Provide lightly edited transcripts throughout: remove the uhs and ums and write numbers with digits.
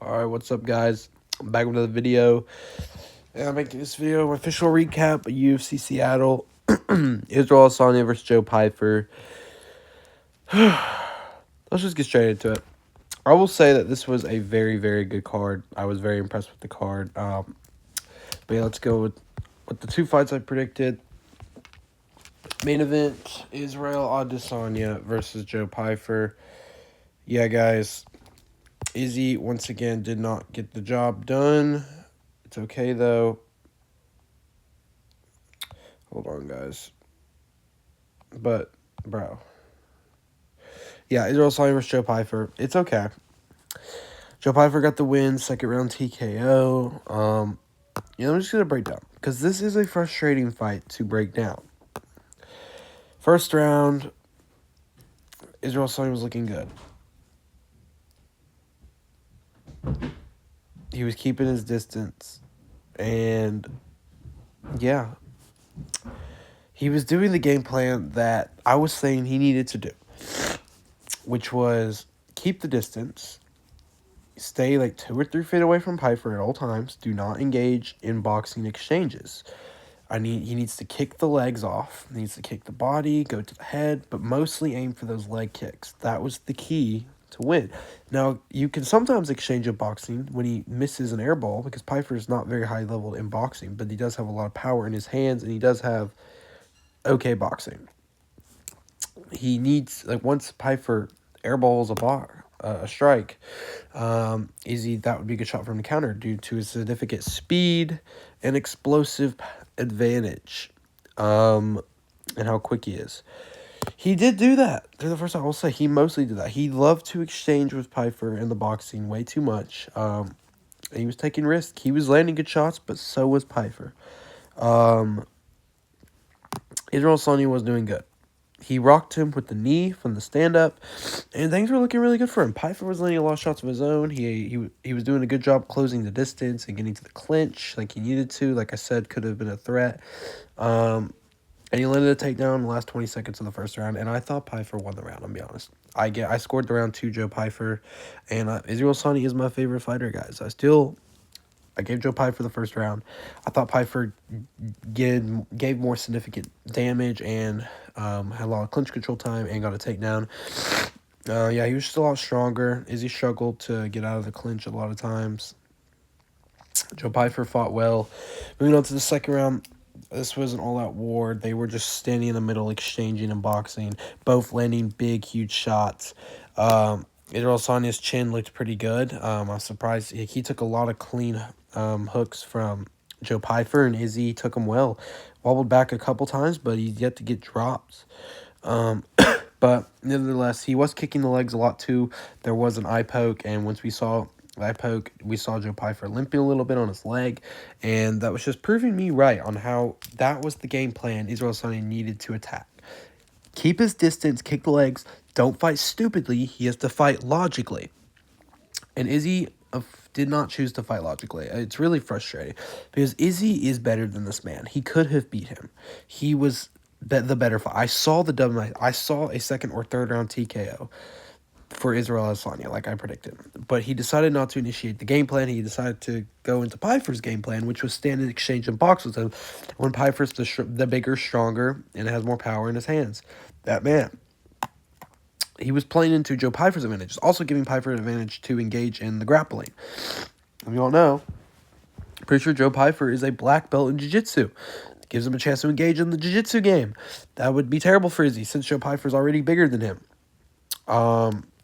Alright, what's up, guys? I'm back with another video. And I'm making this video an official recap of UFC Seattle. Israel Adesanya versus Joe Pyfer. Let's just get straight into it. I will say that this was a very, very good card. I was very impressed with the card. But yeah, let's go with the two fights I predicted. Main event, Israel Adesanya versus Joe Pyfer. Yeah, guys. Izzy, once again, did not get the job done. It's okay, though. Hold on, guys. But, bro. Yeah, Israel Adesanya versus Joe Pyfer. It's okay. Joe Pyfer got the win, second round TKO. I'm just going to break down. Because this is a frustrating fight to break down. First round, Israel Adesanya was looking good. He was keeping his distance. And, yeah. He was doing the game plan that I was saying he needed to do. Which was keep the distance. Stay like 2 or 3 feet away from Pyfer at all times. Do not engage in boxing exchanges. He needs to kick the legs off. He needs to kick the body, go to the head, but mostly aim for those leg kicks. That was the key to win. Now, you can sometimes exchange a boxing when he misses an air ball because Pyfer is not very high level in boxing, but he does have a lot of power in his hands and he does have okay boxing. He needs, like, once Pyfer airballs a strike, that would be a good shot for him to counter due to his significant speed and explosive advantage, and how quick he is. He did do that through the first time. I will say he mostly did that. He loved to exchange with Pyfer in the boxing way too much. He was taking risks. He was landing good shots, but so was Pyfer. Israel Adesanya was doing good. He rocked him with the knee from the stand-up, and things were looking really good for him. Pyfer was landing a lot of shots of his own. He was doing a good job closing the distance and getting to the clinch like he needed to. Like I said, could have been a threat. And he landed a takedown in the last 20 seconds of the first round, and I thought Pyfer won the round, I'll be honest. I scored the round 2, Joe Pyfer, and Israel Adesanya is my favorite fighter, guys. I gave Joe Pyfer the first round. I thought Pyfer gave more significant damage and had a lot of clinch control time and got a takedown. Yeah, he was just a lot stronger. Izzy struggled to get out of the clinch a lot of times. Joe Pyfer fought well. Moving on to the second round, this was an all-out war. They were just standing in the middle, exchanging and boxing, both landing big, huge shots. Israel Adesanya's chin looked pretty good. I was surprised. He took a lot of clean hooks from Joe Pyfer, and Izzy took him well. Wobbled back a couple times, but he yet to get dropped. But nevertheless, he was kicking the legs a lot too. There was an eye poke, and once we saw eye poke, we saw Joe Pyfer limping a little bit on his leg, and that was just proving me right on how that was the game plan Israel Adesanya needed to attack. Keep his distance, kick the legs, don't fight stupidly. He has to fight logically. And Izzy did not choose to fight logically. It's really frustrating because Izzy is better than this man. He could have beat him. He was the better fight. I saw the double. I saw a second or third round TKO for Israel Adesanya, like I predicted. But he decided not to initiate the game plan. He decided to go into Pyfer's game plan, which was stand and exchange and box with him when Pyfer's the bigger, stronger, and has more power in his hands. That man. He was playing into Joe Pyfer's advantage, also giving Pyfer an advantage to engage in the grappling. And we all know, pretty sure Joe Pyfer is a black belt in jiu-jitsu. Gives him a chance to engage in the jiu-jitsu game. That would be terrible for Izzy, since Joe Pyfer's already bigger than him.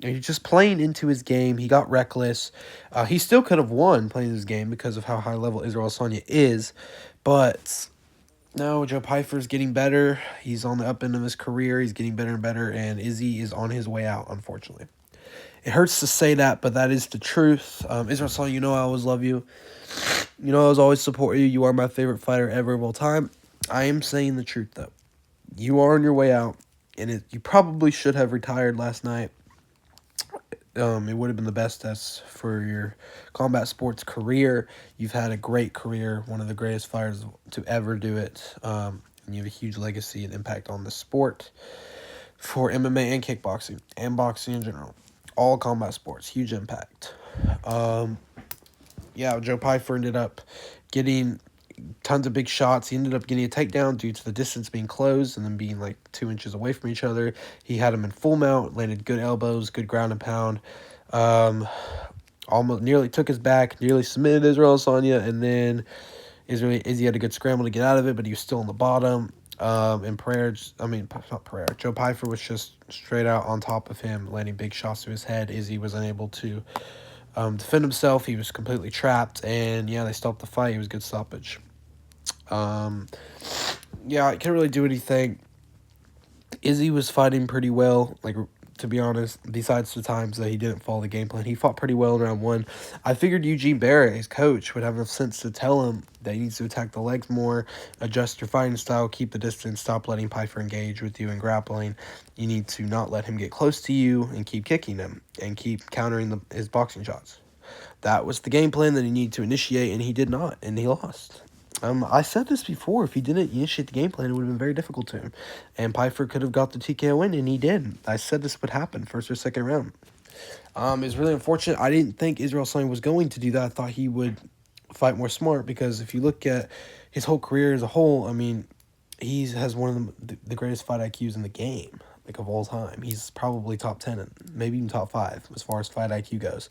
He's just playing into his game. He got reckless. He still could have won playing his game because of how high level Israel Adesanya is. But no, Joe Pyfer's getting better. He's on the up end of his career. He's getting better and better, and Izzy is on his way out, unfortunately. It hurts to say that, but that is the truth. Israel Adesanya, you know I always love you. You know I always support you. You are my favorite fighter ever of all time. I am saying the truth, though. You are on your way out, and you probably should have retired last night. It would have been the best test for your combat sports career. You've had a great career, one of the greatest fighters to ever do it. And you have a huge legacy and impact on the sport for MMA and kickboxing and boxing in general. All combat sports, huge impact. Yeah, Joe Pyfer ended up getting tons of big shots. He ended up getting a takedown due to the distance being closed and then being like 2 inches away from each other. He had him in full mount, landed good elbows, good ground and pound. Almost nearly took his back, nearly submitted Israel Adesanya, and then Izzy had a good scramble to get out of it, but he was still on the bottom. And not Pereira. Joe Pyfer was just straight out on top of him, landing big shots to his head. Izzy was unable to defend himself. He was completely trapped, and yeah, they stopped the fight. It was a good stoppage. Yeah, I can't really do anything. Izzy was fighting pretty well, like, to be honest, besides the times that he didn't follow the game plan. He fought pretty well in round one. I figured Eugene Barrett, his coach, would have enough sense to tell him that he needs to attack the legs more, adjust your fighting style, keep the distance, stop letting Pyfer engage with you in grappling. You need to not let him get close to you and keep kicking him and keep countering his boxing shots. That was the game plan that he needed to initiate, and he did not, and he lost. I said this before. If he didn't initiate the game plan, it would have been very difficult to him. And Pyfer could have got the TKO win, and he did. I said this would happen first or second round. It's really unfortunate. I didn't think Israel Adesanya was going to do that. I thought he would fight more smart, because if you look at his whole career as a whole, I mean, he has one of the greatest fight IQs in the game, like, of all time. He's probably top 10, and maybe even top 5 as far as fight IQ goes.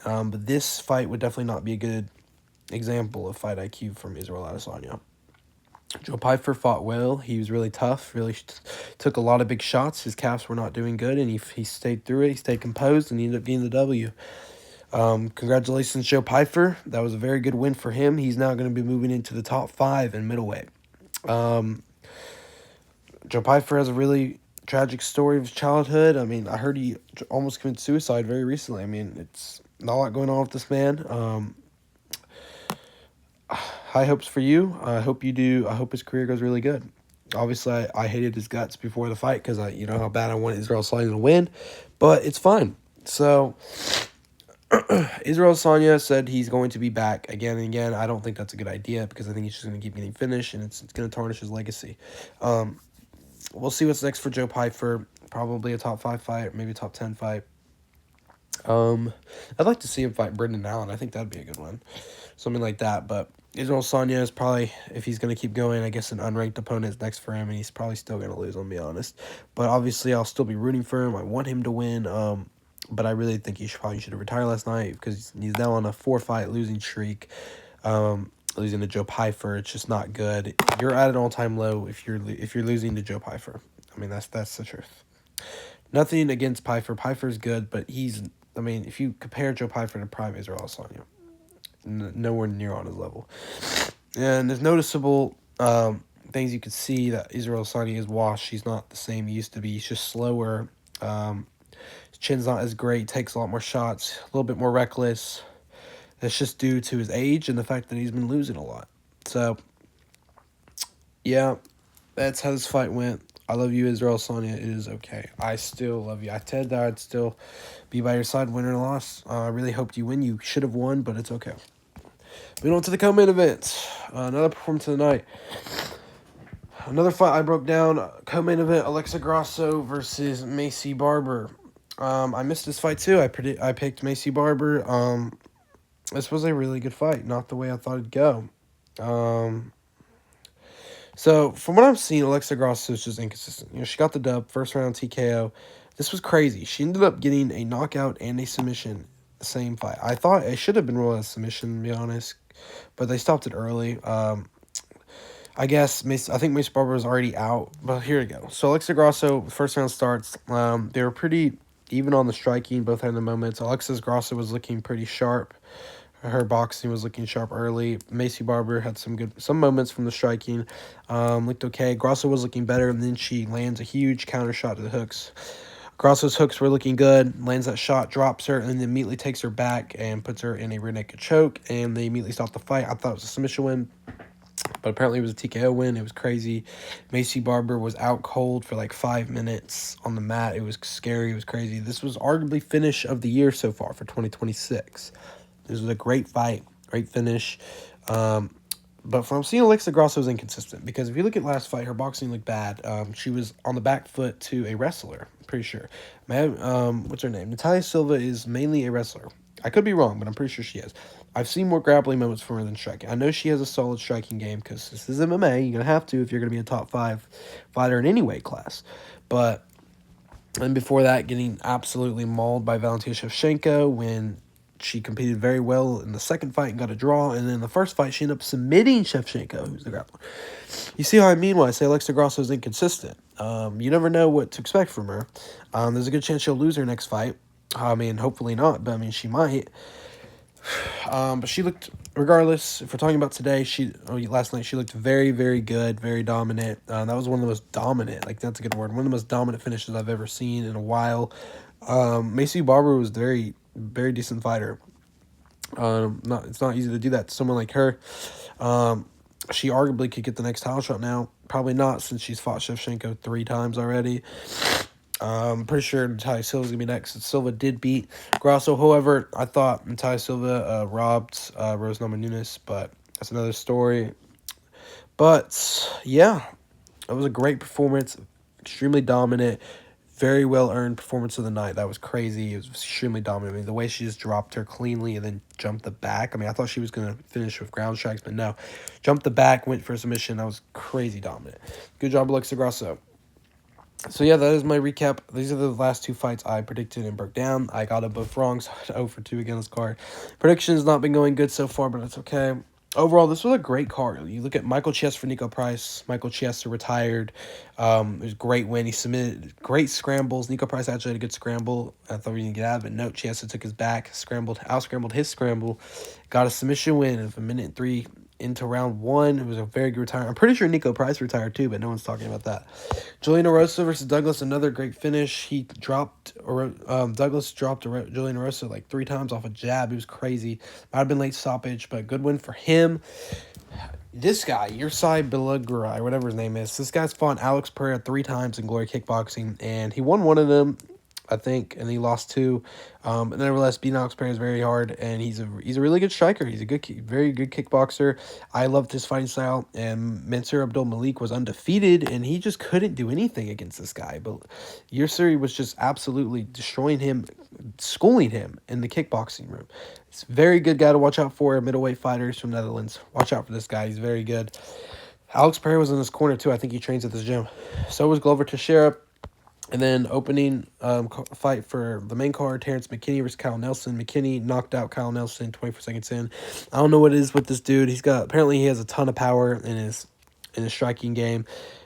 But this fight would definitely not be a good example of fight IQ from Israel Adesanya. Joe Pyfer fought well. He was really tough, really took a lot of big shots. His calves were not doing good, and he stayed through it. He stayed composed, and he ended up getting the W. Congratulations, Joe Pyfer. That was a very good win for him. He's now going to be moving into the top 5 in middleweight. Joe Pyfer has a really tragic story of his childhood. I mean, I heard he almost committed suicide very recently. I mean, it's not a lot going on with this man. High hopes for you. I hope you do. I hope his career goes really good. Obviously, I hated his guts before the fight, because you know how bad I wanted Israel Adesanya to win, but it's fine. So, Israel Adesanya said he's going to be back again and again. I don't think that's a good idea, because I think he's just going to keep getting finished, and it's going to tarnish his legacy. We'll see what's next for Joe Pyfer. Probably a top 5 fight, maybe a top 10 fight. I'd like to see him fight Brendan Allen. I think that'd be a good one. Something like that, but Israel Adesanya is probably, if he's going to keep going, I guess an unranked opponent is next for him, and he's probably still going to lose, I'll be honest. But obviously, I'll still be rooting for him. I want him to win, but I really think he probably should have retired last night, because he's now on a 4-fight losing streak, losing to Joe Pyfer. It's just not good. You're at an all-time low if you're losing to Joe Pyfer. I mean, that's the truth. Nothing against Pyfer. Pyfer's good, but if you compare Joe Pyfer to prime Israel Adesanya, nowhere near on his level. And there's noticeable things you can see that Israel Adesanya is washed. He's not the same he used to be. He's just slower. His chin's not as great. Takes a lot more shots. A little bit more reckless. That's just due to his age and the fact that he's been losing a lot. So, yeah, that's how this fight went. I love you, Israel Adesanya. It is okay. I still love you. I said that I'd still be by your side, win or loss. I really hoped you win. You should have won, but it's okay. Moving on to the co-main event. Another performance of the night. Another fight I broke down. Co-main event, Alexa Grasso versus Macy Barber. I missed this fight too. I picked Macy Barber. This was a really good fight. Not the way I thought it'd go. So, from what I'm seeing, Alexa Grasso is just inconsistent. You know, she got the dub, first round TKO. This was crazy. She ended up getting a knockout and a submission the same fight. I thought it should have been ruled as submission, to be honest, but they stopped it early. I think Mace Barber was already out, but here we go. So, Alexa Grasso, first round starts. They were pretty even on the striking, both had the moments. Alexa Grasso was looking pretty sharp. Her boxing was looking sharp early. Macy Barber had some moments from the striking. Looked okay. Grasso was looking better, and then she lands a huge counter shot to the hooks. Grasso's hooks were looking good. Lands that shot, drops her, and then immediately takes her back and puts her in a rear naked choke, and they immediately stopped the fight. I thought it was a submission win, but apparently it was a TKO win. It was crazy. Macy Barber was out cold for like 5 minutes on the mat. It was scary. It was crazy. This was arguably finish of the year so far for 2026. This was a great fight, great finish. But from seeing Alexa Grasso was inconsistent, because if you look at last fight, her boxing looked bad. She was on the back foot to a wrestler, I'm pretty sure. What's her name? Natalia Silva is mainly a wrestler. I could be wrong, but I'm pretty sure she has. I've seen more grappling moments from her than striking. I know she has a solid striking game because this is MMA. You're going to have to if you're going to be a top 5 fighter in any weight class. But, and before that, getting absolutely mauled by Valentina Shevchenko when she competed very well in the second fight and got a draw. And then the first fight, she ended up submitting Shevchenko, who's the grappler. You see how I mean when I say Alexa Grasso is inconsistent. You never know what to expect from her. There's a good chance she'll lose her next fight. I mean, hopefully not, but I mean, she might. But she looked, regardless, if we're talking about today, last night she looked very, very good, very dominant. That was one of the most dominant, like that's a good word, one of the most dominant finishes I've ever seen in a while. Macy Barber was very, very decent fighter. It's not easy to do that to someone like her. She arguably could get the next title shot now. Probably not, since she's fought Shevchenko 3 times already. I'm pretty sure Natalia Silva's going to be next. Silva did beat Grasso. However, I thought Natalia Silva robbed Rose Namajunas, but that's another story. But, yeah, it was a great performance. Extremely dominant. Very well-earned performance of the night. That was crazy. It was extremely dominant. I mean, the way she just dropped her cleanly and then jumped the back. I mean, I thought she was going to finish with ground strikes, but no. Jumped the back, went for a submission. That was crazy dominant. Good job, Alexa Grasso. So, yeah, that is my recap. These are the last 2 fights I predicted and broke down. I got them both wrong, so 0 for 2 against this card. Predictions not been going good so far, but it's okay. Overall, this was a great card. You look at Michael Chiesa for Nico Price. Michael Chiesa retired. It was a great win. He submitted great scrambles. Nico Price actually had a good scramble. I thought we didn't get out of it. No, Chiesa took his back, out-scrambled his scramble. Got a submission win of 1:03 into round 1. It was a very good retirement. I'm pretty sure Nico Price retired too, but no one's talking about that. Julian Erosa versus Douglas, another great finish. Douglas dropped Julian Erosa like 3 times off a jab. It was crazy. Might have been late stoppage, but good win for him. This guy, Yursai Belagurai, whatever his name is, this guy's fought Alex Pereira 3 times in Glory Kickboxing, and he won one of them, I think, and he lost 2. But nevertheless, beating Alex Pereira is very hard, and he's a really good striker. He's a very good kickboxer. I loved his fighting style, and Mansour Abdul Malik was undefeated, and he just couldn't do anything against this guy. But Yursai was just absolutely destroying him, schooling him in the kickboxing room. It's a very good guy to watch out for. Middleweight fighters from Netherlands. Watch out for this guy. He's very good. Alex Pereira was in his corner, too. I think he trains at this gym. So was Glover Teixeira. And then opening fight for the main card, Terrence McKinney versus Kyle Nelson. McKinney knocked out Kyle Nelson 24 seconds in. I don't know what it is with this dude. Apparently he has a ton of power in his striking game.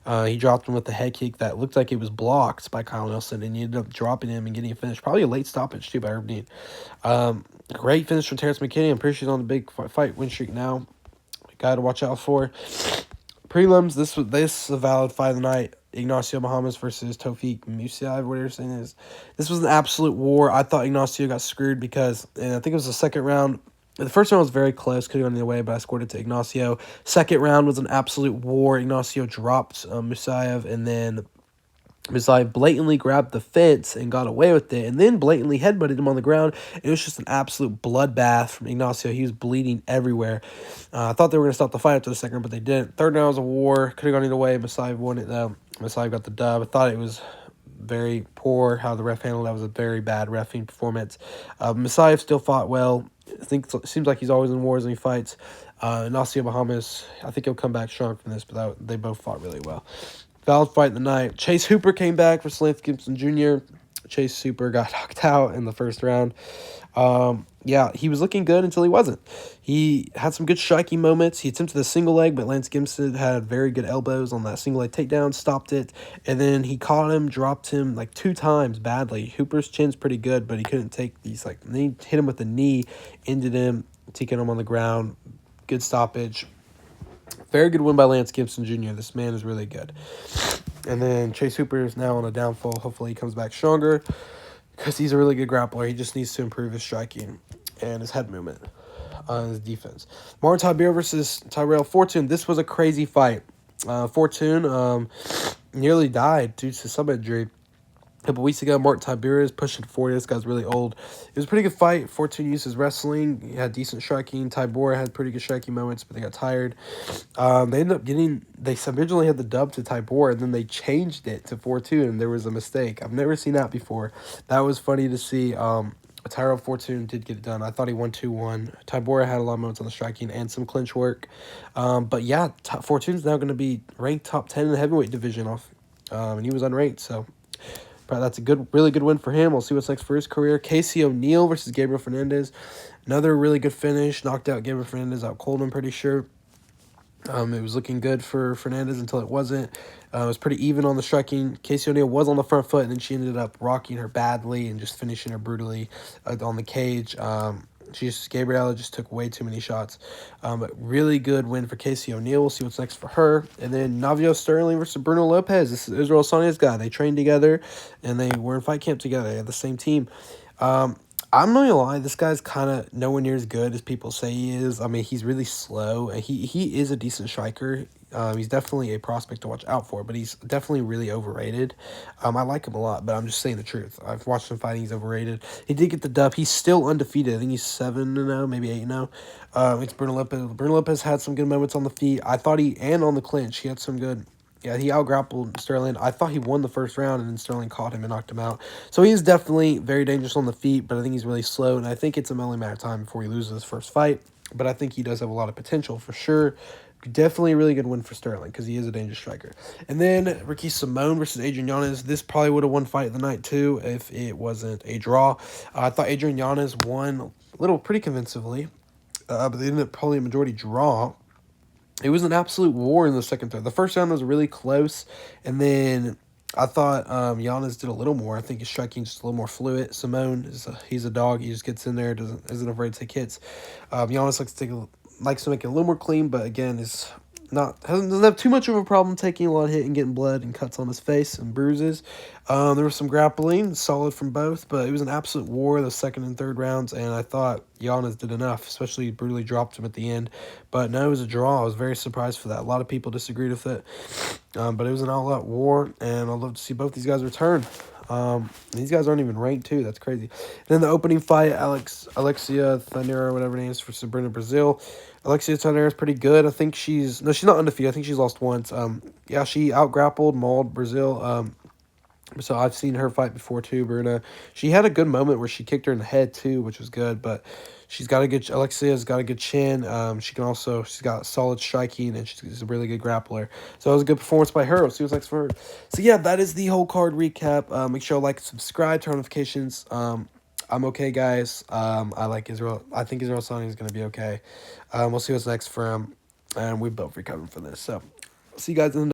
He dropped him with a head kick that looked like it was blocked by Kyle Nelson, and he ended up dropping him and getting a finish. Probably a late stoppage too by Herb Dean. Great finish from Terrence McKinney. I'm pretty sure he's on the big fight win streak now. Guy to watch out for. Prelims, this is a valid fight of the night. Ignacio Bahamas versus Tofik Musaev, whatever his name is. This was an absolute war. I thought Ignacio got screwed because, and I think it was the second round. The first round was very close, could have gone either way, but I scored it to Ignacio. Second round was an absolute war. Ignacio dropped Musaev, and then Musaev blatantly grabbed the fence and got away with it, and then blatantly headbutted him on the ground. It was just an absolute bloodbath from Ignacio. He was bleeding everywhere. I thought they were going to stop the fight after the second round, but they didn't. Third round was a war. Could have gone either way. Musaev won it, though. Musaev got the dub. I thought it was very poor how the ref handled it. That was a very bad reffing performance. Musaev still fought well. I think it seems like he's always in wars when he fights. Ignacio Bahamas, I think he'll come back strong from this, but they both fought really well. Valid fight in the night. Chase Hooper came back for Lance Gibson Jr. Chase Hooper got knocked out in the first round. Yeah, he was looking good until he wasn't. He had some good striking moments. He attempted a single leg, but Lance Gibson had very good elbows on that single leg takedown, stopped it, and then he caught him, dropped him like 2 times badly. Hooper's chin's pretty good, but he couldn't take these, then he hit him with the knee, ended him, taking him on the ground. Good stoppage. Very good win by Lance Gibson Jr. This man is really good. And then Chase Hooper is now on a downfall. Hopefully he comes back stronger because he's a really good grappler. He just needs to improve his striking and his head movement on his defense. Martin Tybura versus Tyrell Fortune. This was a crazy fight. Fortune nearly died due to some injury. A couple weeks ago, Martin Tybura is pushing 40. This guy's really old. It was a pretty good fight. Fortune used his wrestling. He had decent striking. Tybura had pretty good striking moments, but they got tired. They ended up they originally had the dub to Tybura, and then they changed it to 4-2, and there was a mistake. I've never seen that before. That was funny to see. Tyro Fortune did get it done. I thought he won 2-1. Tybora had a lot of moments on the striking and some clinch work. But yeah, Fortune's now going to be ranked top 10 in the heavyweight division and he was unranked. So that's a really good win for him. We'll see what's next for his career. Casey O'Neill versus Gabriel Fernandez. Another really good finish. Knocked out Gabriel Fernandez out cold, I'm pretty sure. It was looking good for Fernandez until it wasn't. It was pretty even on the striking. Casey O'Neill was on the front foot, and then she ended up rocking her badly and just finishing her brutally on the cage. Gabriella just took way too many shots. But really good win for Casey O'Neill. We'll see what's next for her. And then Navio Sterling versus Bruno Lopez. This is Israel Adesanya's guy. They trained together, and they were in fight camp together. They had the same team. I'm not gonna lie, this guy's kind of nowhere near as good as people say he is. I mean, he's really slow, and he is a decent striker. He's definitely a prospect to watch out for, but he's definitely really overrated. I like him a lot, but I'm just saying the truth. I've watched him fighting, he's overrated. He did get the dub. He's still undefeated. I think he's 7-0, maybe 8-0. It's Bruno Lopez. Bruno Lopez had some good moments on the feet. I thought and on the clinch, he had some good. Yeah, he out-grappled Sterling. I thought he won the first round, and then Sterling caught him and knocked him out. So he's definitely very dangerous on the feet, but I think he's really slow, and I think it's only a matter of time before he loses his first fight. But I think he does have a lot of potential for sure. Definitely a really good win for Sterling because he is a dangerous striker. And then Ricky Simone versus Adrian Yanez. This probably would have won fight of the night too if it wasn't a draw. I thought Adrian Yanez won pretty convincingly, but they ended up probably a majority draw. It was an absolute war in the second third. The first round was really close, and then I thought Giannis did a little more. I think his striking just a little more fluid. Simone he's a dog. He just gets in there, isn't afraid to take hits. Giannis likes to make it a little more clean, but again doesn't have too much of a problem taking a lot of hit and getting blood and cuts on his face and bruises. There was some grappling, solid from both, but it was an absolute war the second and third rounds, and I thought Giannis did enough, especially brutally dropped him at the end. But no, it was a draw. I was very surprised for that. A lot of people disagreed with it, but it was an all-out war, and I'd love to see both these guys return. These guys aren't even ranked too. That's crazy. And then the opening fight, Alexia Thanera, whatever her name is, for Sabrina Brazil. Alexia Thanera is pretty good. I think she's not undefeated. I think she's lost once. She out-grappled, mauled Brazil. So I've seen her fight before too, Bruna. She had a good moment where she kicked her in the head too, which was good. But Alexia's got a good chin. She's got solid striking, and she's a really good grappler. So it was a good performance by her. We'll see what's next for her. So yeah, that is the whole card recap. Make sure to like and subscribe, turn on notifications. I'm okay, guys. I like Israel. I think Israel Adesanya is gonna be okay. We'll see what's next for him, and we both recovering from this. So see you guys in the